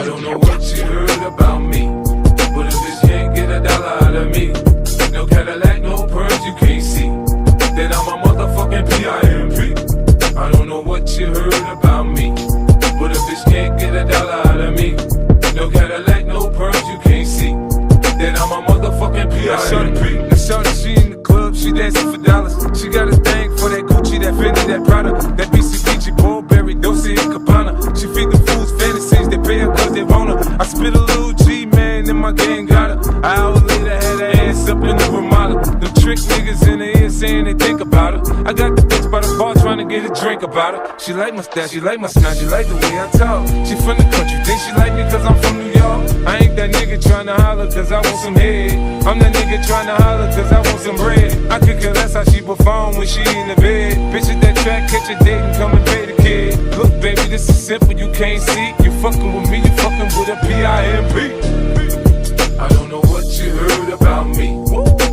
I don't know what you heard about me, but if this can't get a dollar out of me, no Cadillac, no pearls you can't see, then I'm a motherfucking PIMP. I don't know what you heard about me, but if this can't get a dollar out of me, no Cadillac, no pearls you can't see, then I'm a motherfucking PIMP. Now shorty, she in the club, she dancing for dollars. She got a thing for that Gucci, that Fendi, that Prada, that BCBG, Burberry, Dolce & Gabbana. She feed the fools fantasies, they pay her cause they want her. I spit a little G, man, and my gang got her. An hour later, had her ass up in the Ramada. Them trick niggas in the ear saying they think about her. I got the bitch by the bar trying to get a drink about her. She like my style, she like my smile, she like the way I talk. She from the country, think she like me cause I'm from New York. I ain't that nigga trying to holler cause I want some head. I'm that nigga trying to holler cause I want some bread. I could care less how she perform when she in the bed. Bitch at that track, catch a date and come and pay the kid. Look baby, this is simple, you can't see. You fucking with me, you fucking with a PIMP. I don't know what you heard about me,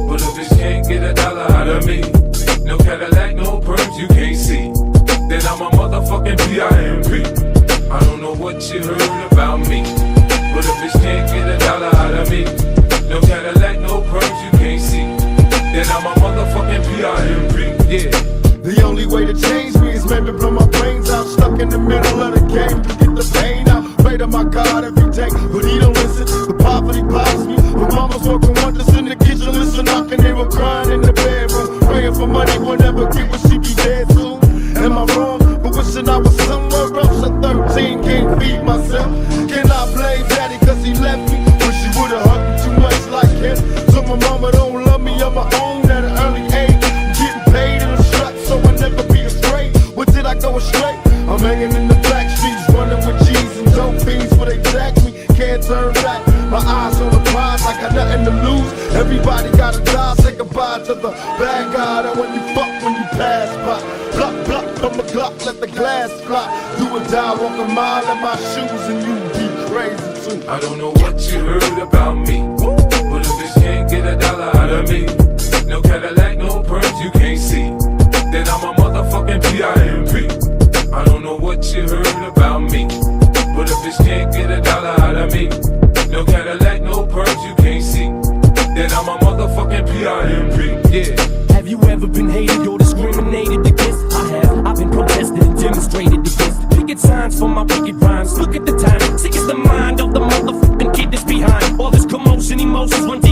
but if this can't get a dollar out of me, no Cadillac, no pearls you can't see, then I'm a motherfucking PIMP. I don't know what you heard about me, but if this can't get a dollar out of me, no Cadillac, no pearls you can't see, then I'm a motherfucking PIMP. Yeah. The only way to change me is maybe blow my brains out. Stuck in the middle of the game to get the pain out. Pray to my God every day, but he don't listen. The poverty pops me, but mama's working wonders in the kitchen. Listen, knocking, they were crying in the bedroom, praying for money, will never get what she be dead soon. Am I wrong? But wishing I was somewhere else at 13, can't feed myself. Can I blame daddy cause he left me? Wish he would've hugged me too much like him. So my mama don't love me on my own at an early age. Getting paid in the strut so I never be astray. What did I go astray? I'm hanging in the black streets, running with G's and dope fiends where they jack me. Can't turn back, my eyes on the prize, I got nothing to lose. Everybody gotta die, say goodbye to the bad guy. That when you fuck, when you pass by. Block, block from the clock, let the glass fly. Do or die, walk a mile in my shoes and you be crazy too. I don't know what you heard about me, but if this can't get a dollar out of me, no Cadillac, no pearls you can't see, then I'm a motherfucking PIMP. I don't know what you heard about me, but if this can't get a dollar out of me, no Cadillac, no pearls you can't see, then I'm a motherfucking PIMP. Yeah. Have you ever been hated or discriminated against? I have. I've been protested and demonstrated against. Picket signs for my wicked rhymes. Look at the time. See, it's the mind of the motherfucking kid that's behind all this commotion, emotions run deep